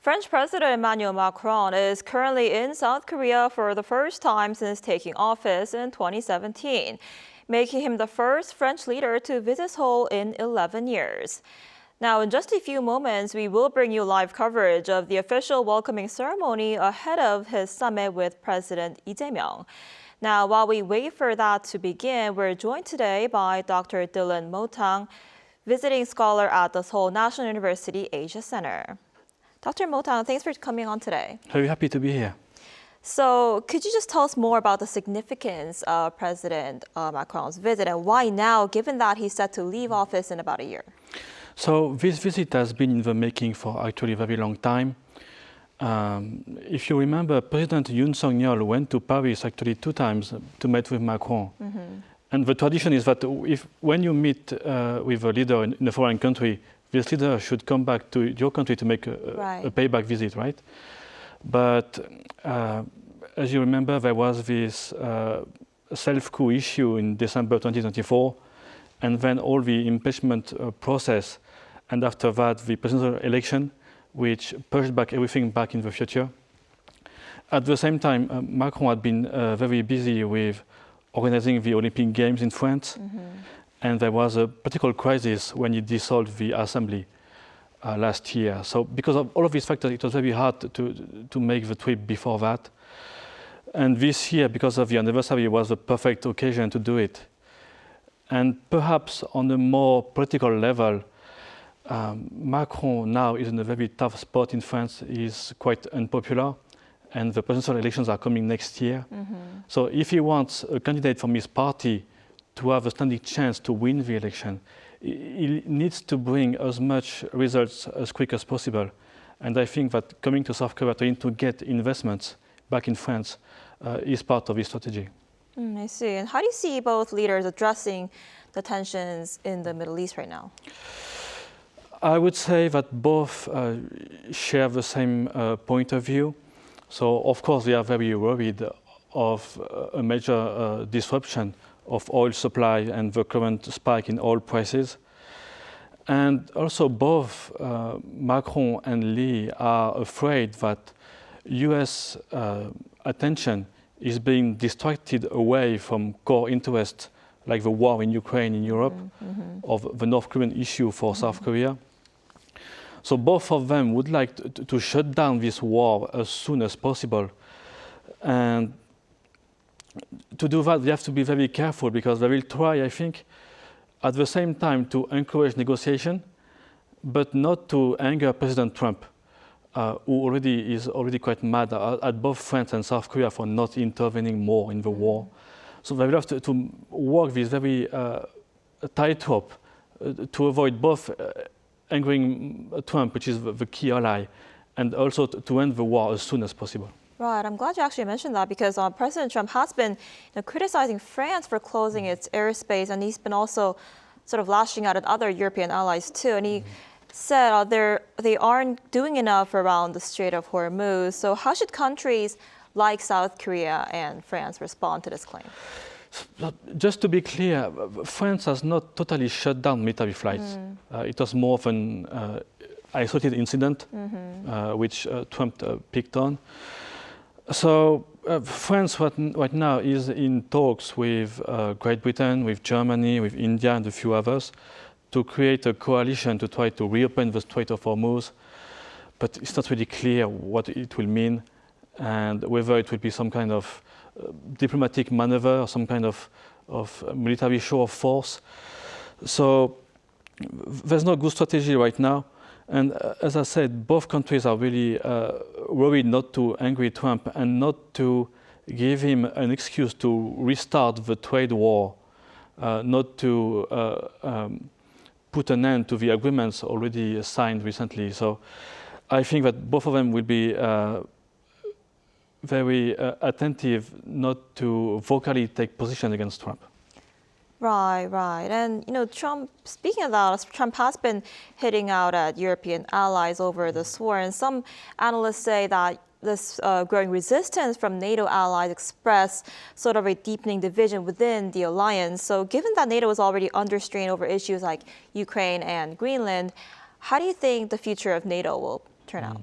French President Emmanuel Macron is currently in South Korea for the first time since taking office in 2017, making him the first French leader to visit Seoul in 11 years. Now, in just a few moments, we will bring you live coverage of the official welcoming ceremony ahead of his summit with President Lee Jae-myung. Now, while we wait for that to begin, we're joined today by Dr. Dylan Motin, visiting scholar at the Seoul National University Asia Center. Dr. Motin, thanks for coming on today. Very happy to be here. So could you just tell us more about the significance of President Macron's visit and why now, given that he's set to leave office in about a year? So this visit has been in the making for actually a very long time. If you remember, President Yoon Suk-yeol went to Paris actually 2 times to meet with Macron. And the tradition is that when you meet with a leader in a foreign country, this leader should come back to your country to make a payback visit, right? But as you remember, there was this self-coup issue in December 2024, and then all the impeachment process, and after that, the presidential election, which pushed back everything back in the future. At the same time, Macron had been very busy with organizing the Olympic Games in France. And there was a political crisis when he dissolved the assembly last year. So because of all of these factors, it was very hard to make the trip before that. And this year, because of the anniversary, was the perfect occasion to do it. And perhaps on a more political level, Macron now is in a very tough spot in France. He's quite unpopular, and the presidential elections are coming next year. So if he wants a candidate from his party to have a standing chance to win the election, he needs to bring as much results as quick as possible. And I think that coming to South Korea to get investments back in France is part of his strategy. I see. And how do you see both leaders addressing the tensions in the Middle East right now? I would say that both share the same point of view. So, of course, they are very worried of a major disruption of oil supply and the current spike in oil prices. And also both Macron and Lee are afraid that US attention is being distracted away from core interests like the war in Ukraine, in Europe, of the North Korean issue for South Korea. So both of them would like to shut down this war as soon as possible. And to do that, they have to be very careful because they will try, I think, at the same time to encourage negotiation, but not to anger President Trump, who is already quite mad at both France and South Korea for not intervening more in the war. So they will have to walk this very tightrope to avoid both angering Trump, which is the key ally, and also to end the war as soon as possible. Right. I'm glad you actually mentioned that because President Trump has been criticizing France for closing its airspace, and he's been also sort of lashing out at other European allies too. And he said they aren't doing enough around the Strait of Hormuz. So how should countries like South Korea and France respond to this claim? Just to be clear, France has not totally shut down military flights. It was more of an isolated incident, which Trump picked on. So France right now is in talks with Great Britain, with Germany, with India and a few others to create a coalition to try to reopen the Strait of Hormuz. But it's not really clear what it will mean and whether it will be some kind of diplomatic maneuver or some kind of military show of force. So there's no good strategy right now. And as I said, both countries are really worried not to anger Trump and not to give him an excuse to restart the trade war, not to put an end to the agreements already signed recently. So I think that both of them will be very attentive not to vocally take position against Trump. Right. And, Trump, speaking of that, Trump has been hitting out at European allies over this war. And some analysts say that this growing resistance from NATO allies express sort of a deepening division within the alliance. So given that NATO is already under strain over issues like Ukraine and Greenland, how do you think the future of NATO will turn out?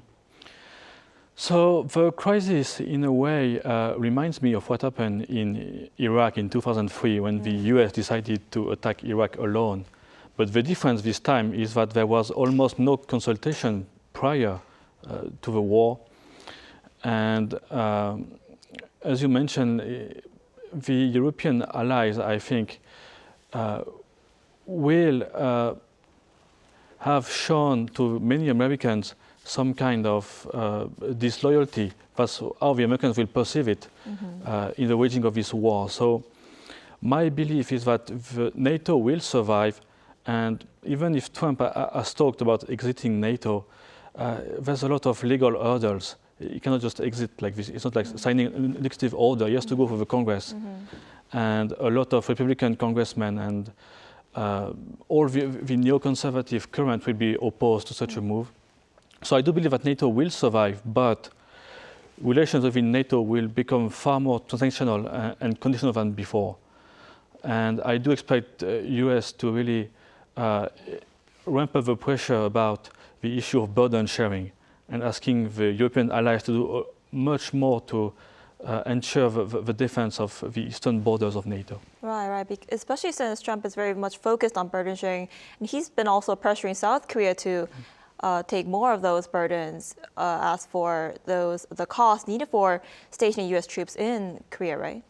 So the crisis, in a way, reminds me of what happened in Iraq in 2003 when the US decided to attack Iraq alone. But the difference this time is that there was almost no consultation prior to the war. And as you mentioned, the European allies, I think, will have shown to many Americans some kind of disloyalty. That's how the Americans will perceive it in the waging of this war. So my belief is that the NATO will survive, and even if Trump has talked about exiting NATO, there's a lot of legal hurdles. You cannot just exit like this. It's not like signing an executive order. He has to go through the Congress. And a lot of Republican congressmen and all the neoconservative current will be opposed to such a move. So I do believe that NATO will survive, but relations within NATO will become far more transactional and conditional than before. And I do expect US to really ramp up the pressure about the issue of burden sharing and asking the European allies to do much more to ensure the defense of the eastern borders of NATO. Right. Especially since Trump is very much focused on burden sharing, and he's been also pressuring South Korea to take more of those burdens as for the cost needed for stationing U.S. troops in Korea, right?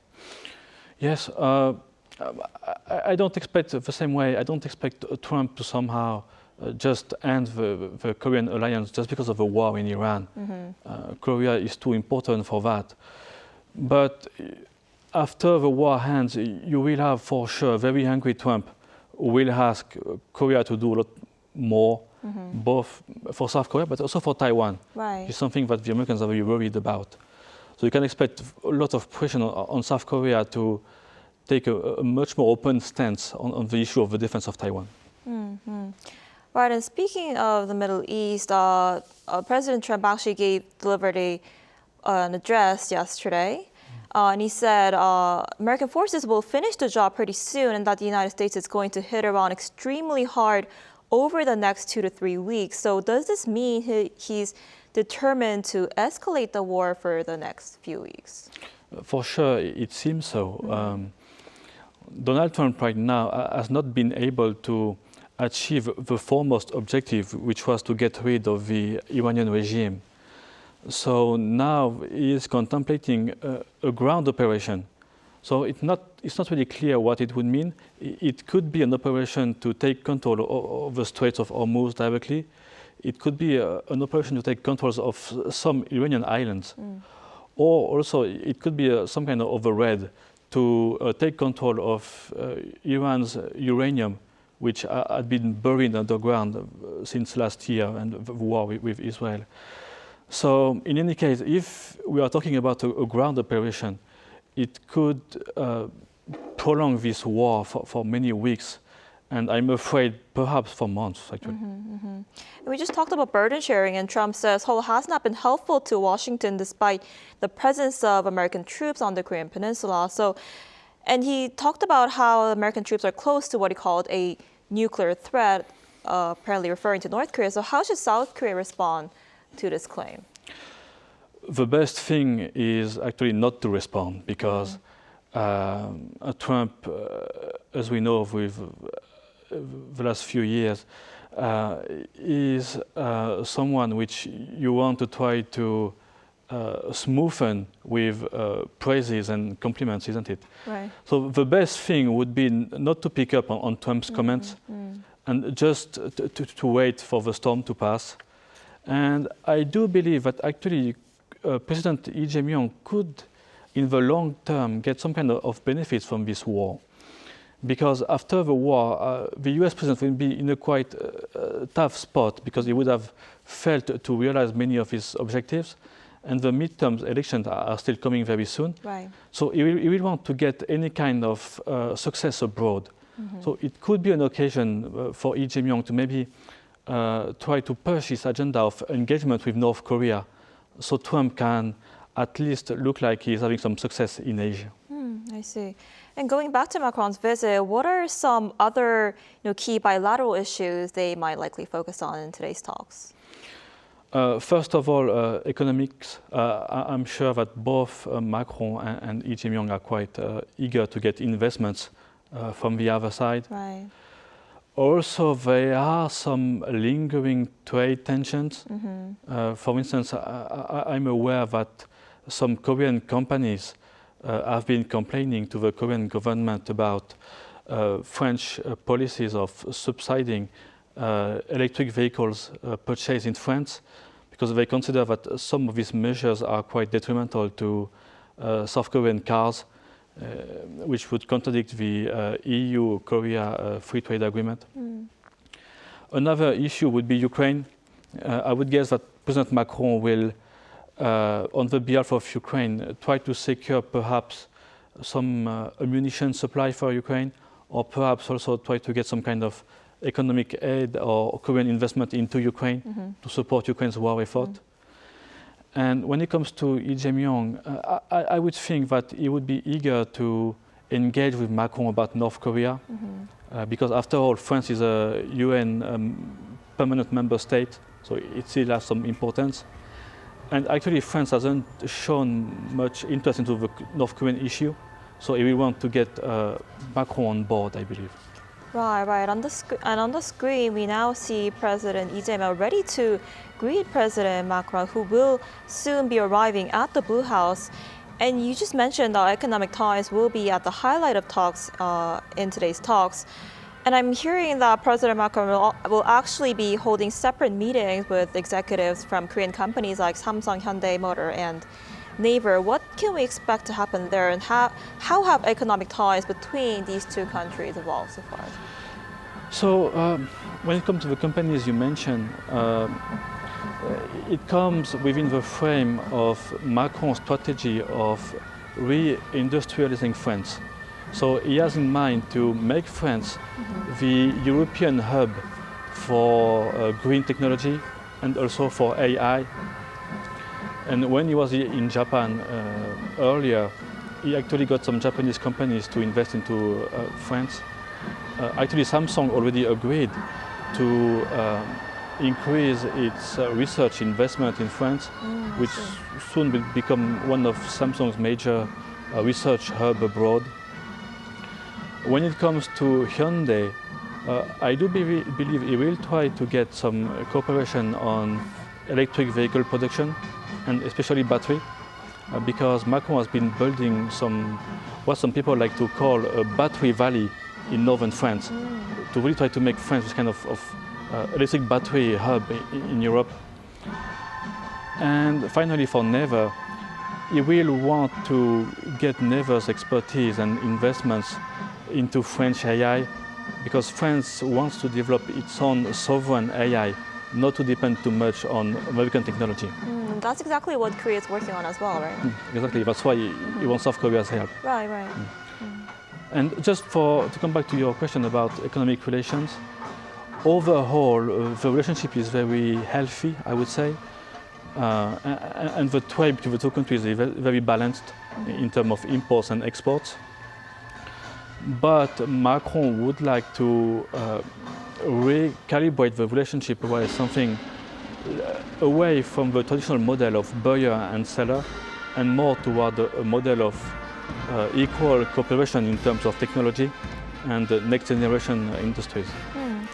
Yes. I don't expect the same way. I don't expect Trump to somehow just end the Korean alliance just because of the war in Iran. Korea is too important for that. But after the war ends, you will have for sure a very angry Trump who will ask Korea to do a lot more, both for South Korea but also for Taiwan. Right. It's something that the Americans are very worried about. So you can expect a lot of pressure on South Korea to take a much more open stance on the issue of the defense of Taiwan. Right, and speaking of the Middle East, President Trump actually delivered an address yesterday, and he said American forces will finish the job pretty soon and that the United States is going to hit Iran extremely hard over the next 2 to 3 weeks. So does this mean he's determined to escalate the war for the next few weeks? For sure, it seems so. Donald Trump right now has not been able to achieve the foremost objective, which was to get rid of the Iranian regime. So now he is contemplating a ground operation. So it's not really clear what it would mean. It could be an operation to take control of the Straits of Hormuz directly. It could be an operation to take control of some Iranian islands. Or also it could be some kind of a raid to take control of Iran's uranium, which had been buried underground since last year and the war with Israel. So in any case, if we are talking about a ground operation, it could prolong this war for many weeks, and I'm afraid perhaps for months, actually. We just talked about burden sharing, and Trump says Seoul has not been helpful to Washington despite the presence of American troops on the Korean Peninsula. And he talked about how American troops are close to what he called a nuclear threat, apparently referring to North Korea. So how should South Korea respond to this claim? The best thing is actually not to respond, because Trump, as we know with the last few years, is someone which you want to try to smoothen with praises and compliments, isn't it? Right. So the best thing would be not to pick up on Trump's comments and just to wait for the storm to pass. And I do believe that actually President Lee Jae-myung could, in the long term, get some kind of benefits from this war. Because after the war, the US president will be in a quite tough spot, because he would have failed to realize many of his objectives. And the midterm elections are still coming very soon. Right. So he will want to get any kind of success abroad. So it could be an occasion for Lee Jae-myung to maybe try to push his agenda of engagement with North Korea, so Trump can at least look like he's having some success in Asia. I see. And going back to Macron's visit, what are some other key bilateral issues they might likely focus on in today's talks? First of all, economics. I'm sure that both Macron and Lee Jae-myung are quite eager to get investments from the other side. Right. Also, there are some lingering trade tensions. For instance, I'm aware that some Korean companies have been complaining to the Korean government about French policies of subsidizing electric vehicles purchased in France, because they consider that some of these measures are quite detrimental to South Korean cars, which would contradict the EU-Korea free trade agreement. Another issue would be Ukraine. I would guess that President Macron will, on the behalf of Ukraine, try to secure perhaps some ammunition supply for Ukraine, or perhaps also try to get some kind of economic aid or Korean investment into Ukraine to support Ukraine's war effort. And when it comes to Lee Jae-myung, I would think that he would be eager to engage with Macron about North Korea, because after all, France is a UN permanent member state, so it still has some importance. And actually, France hasn't shown much interest into the North Korean issue, so he will want to get Macron on board, I believe. Right. On the screen, we now see President Lee Jae-myung ready to greet President Macron, who will soon be arriving at the Blue House. And you just mentioned that economic ties will be at the highlight of talks in today's talks. And I'm hearing that President Macron will actually be holding separate meetings with executives from Korean companies like Samsung, Hyundai Motor, and Naver. What can we expect to happen there, and how have economic ties between these two countries evolved so far? So when it comes to the companies you mentioned, it comes within the frame of Macron's strategy of re-industrializing France. So he has in mind to make France the European hub for green technology and also for AI. And when he was in Japan earlier, he actually got some Japanese companies to invest into France. Actually, Samsung already agreed to increase its research investment in France, which soon will become one of Samsung's major research hub abroad. When it comes to Hyundai, I do believe he will try to get some cooperation on electric vehicle production, and especially battery, because Macron has been building what some people like to call a battery valley in northern France, to really try to make France this kind of electric battery hub in Europe. And finally, for Naver, he will want to get Naver's expertise and investments into French AI, because France wants to develop its own sovereign AI, not to depend too much on American technology. That's exactly what Korea is working on as well, right? Exactly, that's why he wants South Korea's help. Right. And just to come back to your question about economic relations, overall, the relationship is very healthy, I would say. And the trade between the two countries is very balanced in terms of imports and exports. But Macron would like to recalibrate the relationship away from the traditional model of buyer and seller, and more toward a model of equal cooperation in terms of technology and next generation industries.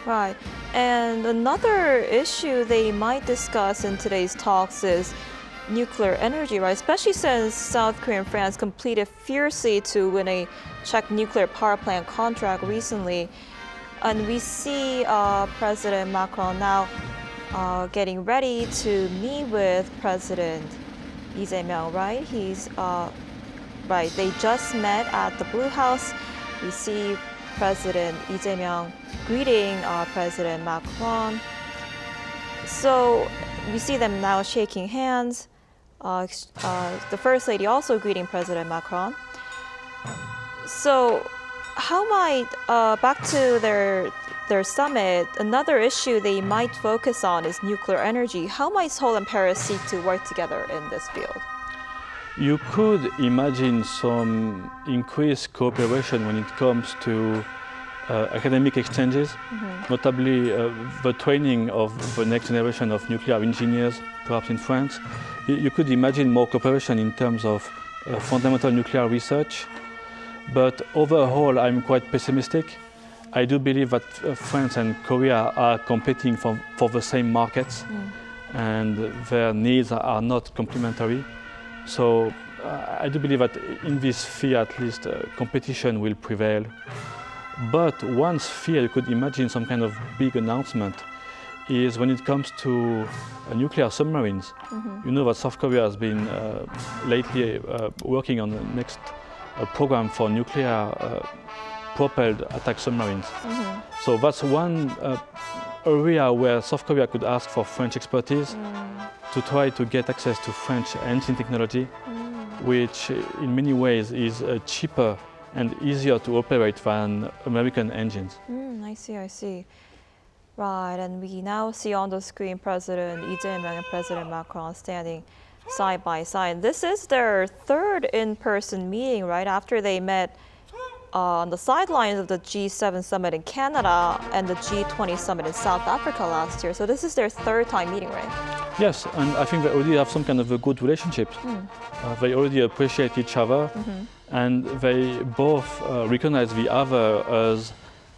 Right. And another issue they might discuss in today's talks is nuclear energy, right? Especially since South Korea and France competed fiercely to win a Czech nuclear power plant contract recently. And we see President Macron now getting ready to meet with President Lee Jae-myung, right? Right, they just met at the Blue House. We see President Lee Jae-myung greeting President Macron. So we see them now shaking hands. The First Lady also greeting President Macron. So how might, back to their summit, another issue they might focus on is nuclear energy. How might Seoul and Paris seek to work together in this field? You could imagine some increased cooperation when it comes to academic exchanges, notably the training of the next generation of nuclear engineers, perhaps in France. You could imagine more cooperation in terms of fundamental nuclear research. But overall, I'm quite pessimistic. I do believe that France and Korea are competing for the same markets, and their needs are not complementary. So I do believe that in this sphere, at least, competition will prevail. But one sphere you could imagine some kind of big announcement is when it comes to nuclear submarines. You know that South Korea has been lately working on the next program for nuclear propelled attack submarines. So that's one area where South Korea could ask for French expertise to try to get access to French engine technology, which in many ways is cheaper and easier to operate than American engines. I see. Right, and we now see on the screen President Emmanuel and President Macron standing side by side. This is their third in-person meeting, right, after they met on the sidelines of the G7 summit in Canada and the G20 summit in South Africa last year. So this is their third time meeting, right? Yes, and I think they already have some kind of a good relationship. They already appreciate each other, and they both recognize the other as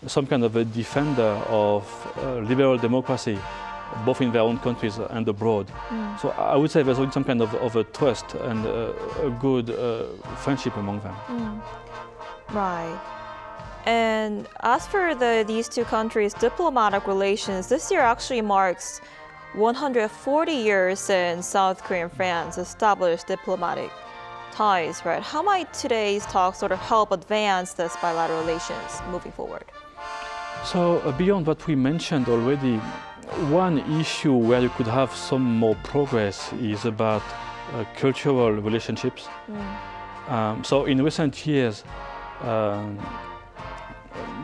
some kind of a defender of liberal democracy, both in their own countries and abroad. So I would say there's already some kind of a trust and a good friendship among them. Right. And as for these two countries' diplomatic relations, this year actually marks 140 years since South Korea and France established diplomatic ties, right? How might today's talk sort of help advance this bilateral relations moving forward? So beyond what we mentioned already, one issue where you could have some more progress is about cultural relationships. So in recent years,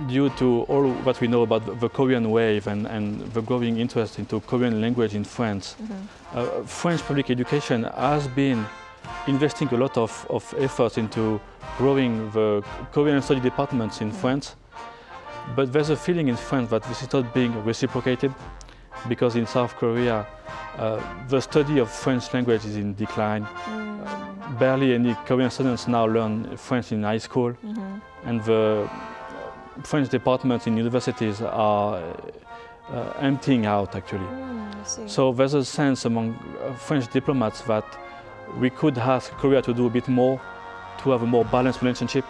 due to all what we know about the Korean wave and the growing interest into Korean language in France, French public education has been investing a lot of efforts into growing the Korean study departments in France. But there's a feeling in France that this is not being reciprocated, because in South Korea, the study of French language is in decline. Barely any Korean students now learn French in high school, and the French departments in universities are emptying out, actually. So there's a sense among French diplomats that we could ask Korea to do a bit more, to have a more balanced relationship.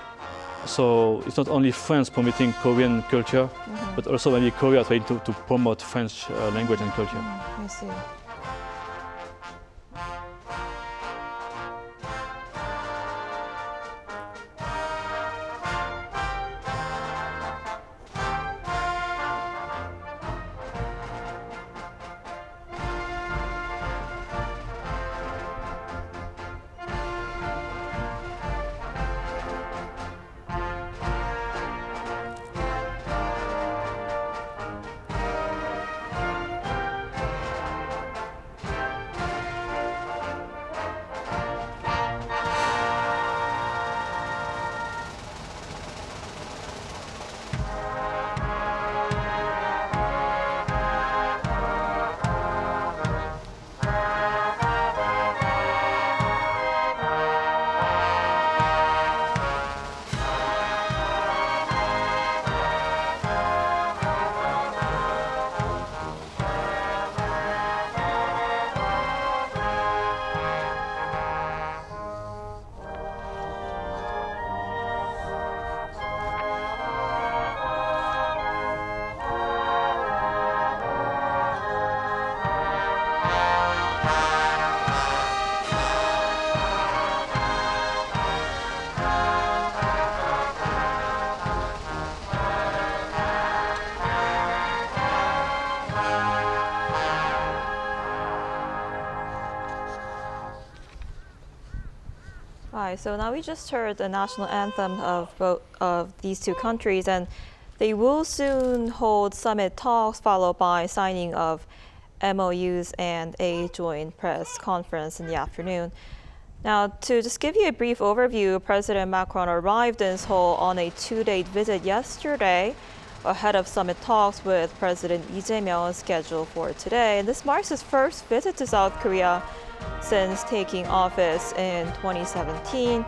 So it's not only France promoting Korean culture, but also maybe Korea trying to promote French language and culture. I see. Right, so now we just heard the national anthem of both of these two countries, and they will soon hold summit talks followed by signing of MOUs and a joint press conference in the afternoon. Now, to just give you a brief overview, President Macron arrived in Seoul on a two-day visit yesterday. ahead of summit talks with President Lee Jae-myung scheduled for today. And this marks his first visit to South Korea since taking office in 2017.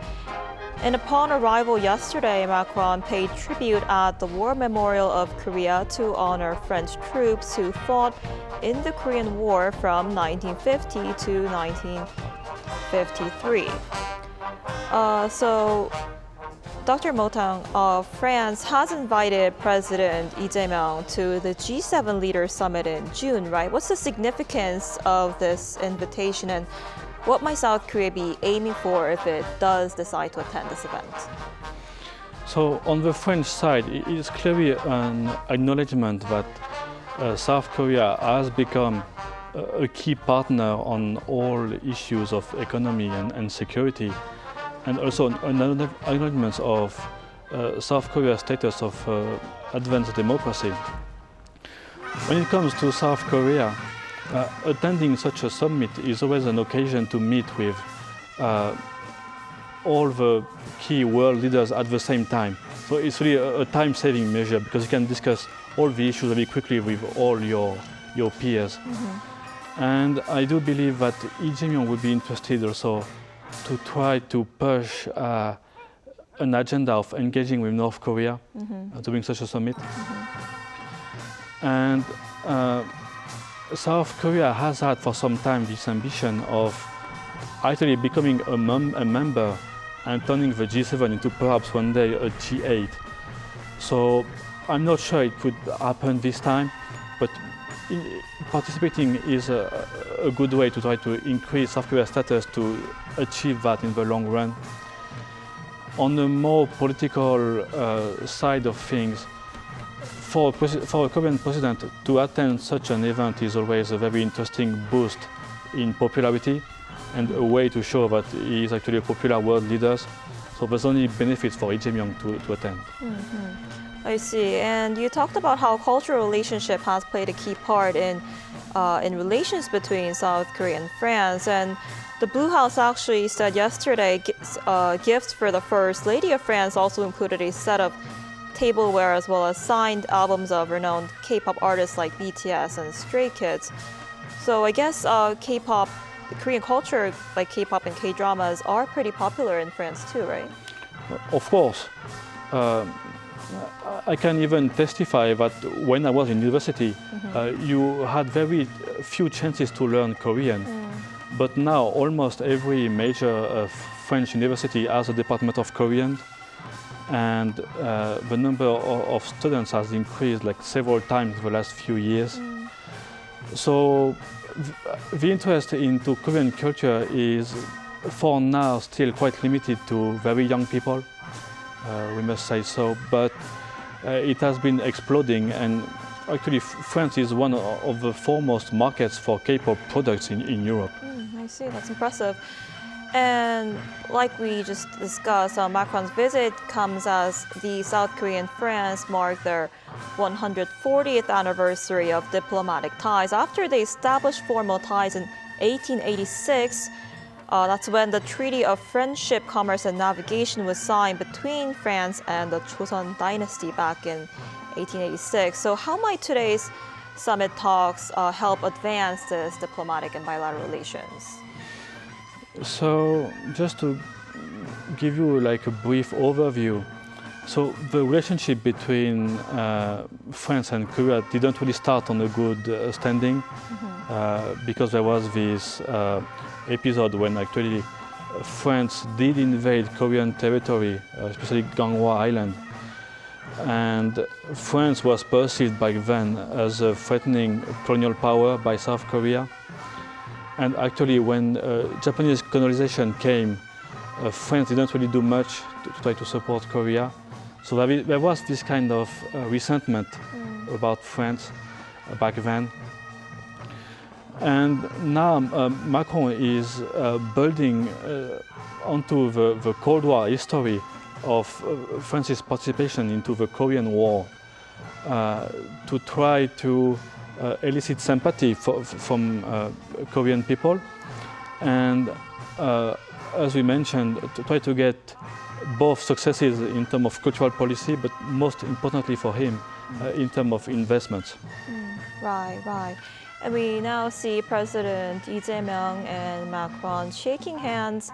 And upon arrival yesterday, Macron paid tribute at the War Memorial of Korea to honor French troops who fought in the Korean War from 1950 to 1953. So Dr. Motin, France has invited President Lee Jae-myung to the G7 Leaders Summit in June, right? What's the significance of this invitation, and what might South Korea be aiming for if it does decide to attend this event? So on the French side, it is clearly an acknowledgement that South Korea has become a key partner on all issues of economy and security, and also an acknowledgement of South Korea's status of advanced democracy. When it comes to South Korea, attending such a summit is always an occasion to meet with all the key world leaders at the same time. So it's really a time-saving measure because you can discuss all the issues very quickly with all your peers. Mm-hmm. And I do believe that Lee Jae-myung would be interested also to try to push an agenda of engaging with North Korea during such a summit. Mm-hmm. And South Korea has had for some time this ambition of actually becoming a member and turning the G7 into perhaps one day a G8. So I'm not sure it could happen this time, but participating is a good way to try to increase South Korea's status to achieve that in the long run. On the more political side of things, for a Korean president to attend such an event is always a very interesting boost in popularity and a way to show that he is actually a popular world leader. So there's only benefits for Lee Jae-myung to attend. Mm-hmm. I see. And you talked about how cultural relationship has played a key part in relations between South Korea and France. And the Blue House actually said yesterday gifts for the First Lady of France also included a set of tableware as well as signed albums of renowned K-pop artists like BTS and Stray Kids. So I guess K-pop, the Korean culture like K-pop and K-dramas are pretty popular in France too, right? Of course. I can even testify that when I was in university, you had very few chances to learn Korean. But now almost every major French university has a department of Korean, and the number of students has increased like several times in the last few years. So the interest into Korean culture is for now still quite limited to very young people, we must say so, but it has been exploding, and actually France is one of the foremost markets for K-pop products in Europe. I see, that's impressive. And like we just discussed, Macron's visit comes as the South Korea and France mark their 140th anniversary of diplomatic ties. After they established formal ties in 1886, that's when the Treaty of Friendship, Commerce and Navigation was signed between France and the Joseon dynasty back in 1886. So how might today's summit talks help advance this diplomatic and bilateral relations? So just to give you like a brief overview, so the relationship between France and Korea didn't really start on a good standing because there was this episode when actually France did invade Korean territory, especially Gangwon Island. And France was perceived back then as a threatening colonial power by South Korea. And actually when Japanese colonization came, France didn't really do much to try to support Korea. So there was this kind of resentment about France back then. And now Macron is building onto the Cold War history of France's participation into the Korean War to try to elicit sympathy from Korean people, and as we mentioned, to try to get both successes in terms of cultural policy, but most importantly for him, in terms of investments. Right, right. And we now see President Emmanuel and Macron shaking hands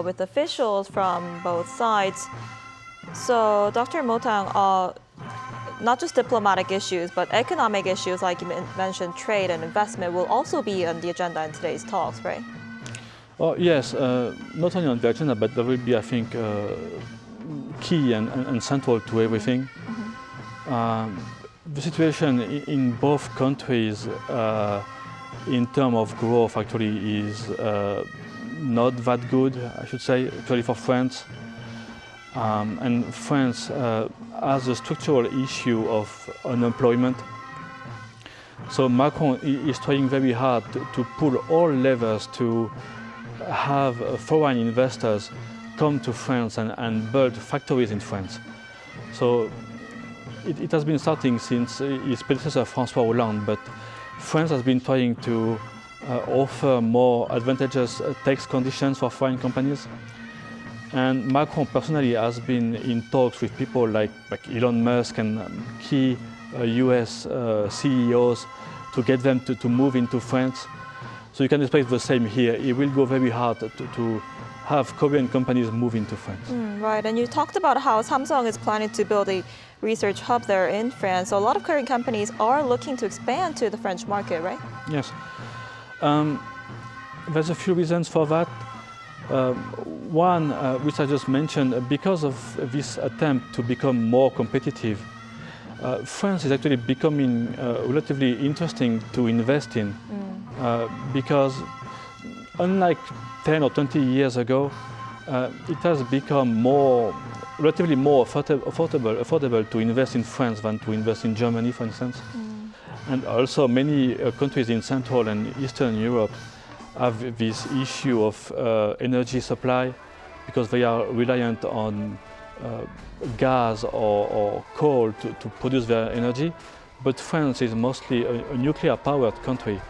with officials from both sides. So, Dr. Motin, not just diplomatic issues, but economic issues like you mentioned, trade and investment will also be on the agenda in today's talks, right? Oh, yes, not only on the agenda, but there will be, I think, key and central to everything. The situation in both countries in terms of growth actually is not that good, I should say, actually for France. And France has a structural issue of unemployment. So Macron is trying very hard to pull all levers to have foreign investors come to France and build factories in France. So it has been starting since his predecessor François Hollande, but France has been trying to offer more advantageous tax conditions for foreign companies. And Macron personally has been in talks with people like Elon Musk and key US CEOs to get them to move into France. So you can expect the same here. It will go very hard to have Korean companies move into France. Right, and you talked about how Samsung is planning to build a research hub there in France. So a lot of Korean companies are looking to expand to the French market, right? Yes. There's a few reasons for that. One, which I just mentioned, because of this attempt to become more competitive, France is actually becoming relatively interesting to invest in because unlike 10 or 20 years ago, it has become relatively more affordable to invest in France than to invest in Germany, for instance. And also many countries in Central and Eastern Europe have this issue of energy supply because they are reliant on gas or coal to produce their energy. But France is mostly a nuclear-powered country,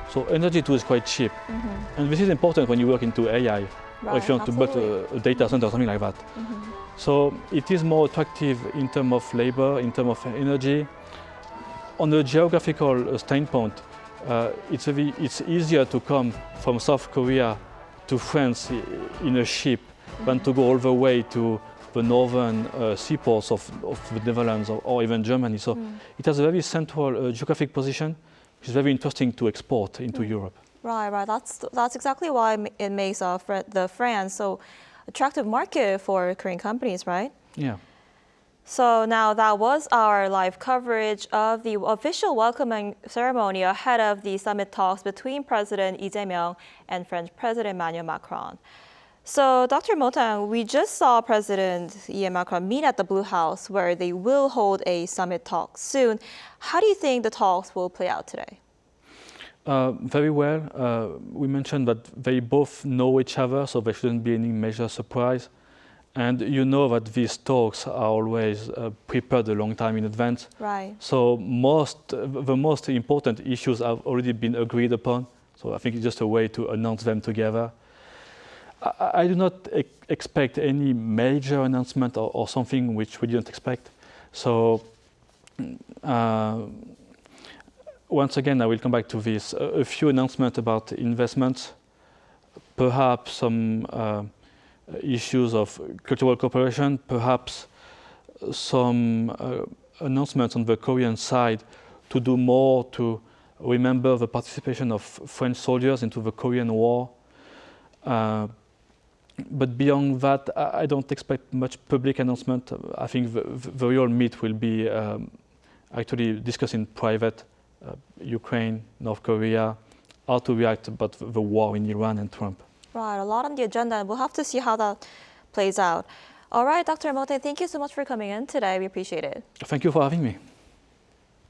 so energy too is quite cheap. And this is important when you work into AI, or if you want to build a data center or something like that. So it is more attractive in terms of labor, in terms of energy. On a geographical standpoint, it's easier to come from South Korea to France in a ship than to go all the way to the northern seaports of the Netherlands or even Germany. So it has a very central geographic position, which is very interesting to export into Europe. Right, right. That's exactly why it makes the France so attractive market for Korean companies, right? Yeah. So now that was our live coverage of the official welcoming ceremony ahead of the summit talks between President Lee Jae-myung and French President Emmanuel Macron. So Dr. Motin, we just saw President Lee and Macron meet at the Blue House where they will hold a summit talk soon. How do you think the talks will play out today? Very well. We mentioned that they both know each other, so there shouldn't be any major surprise. And you know that these talks are always prepared a long time in advance. Right. So the most important issues have already been agreed upon. So I think it's just a way to announce them together. I do not expect any major announcement or something which we didn't expect. So once again, I will come back to this. A few announcements about investments, perhaps some issues of cultural cooperation, perhaps some announcements on the Korean side to do more to remember the participation of French soldiers into the Korean War. But beyond that, I don't expect much public announcement. I think the real meet will be actually discussed in private, Ukraine, North Korea, how to react about the war in Iran and Trump. Right, a lot on the agenda, and we'll have to see how that plays out. All right, Dr. Motin, thank you so much for coming in today. We appreciate it. Thank you for having me.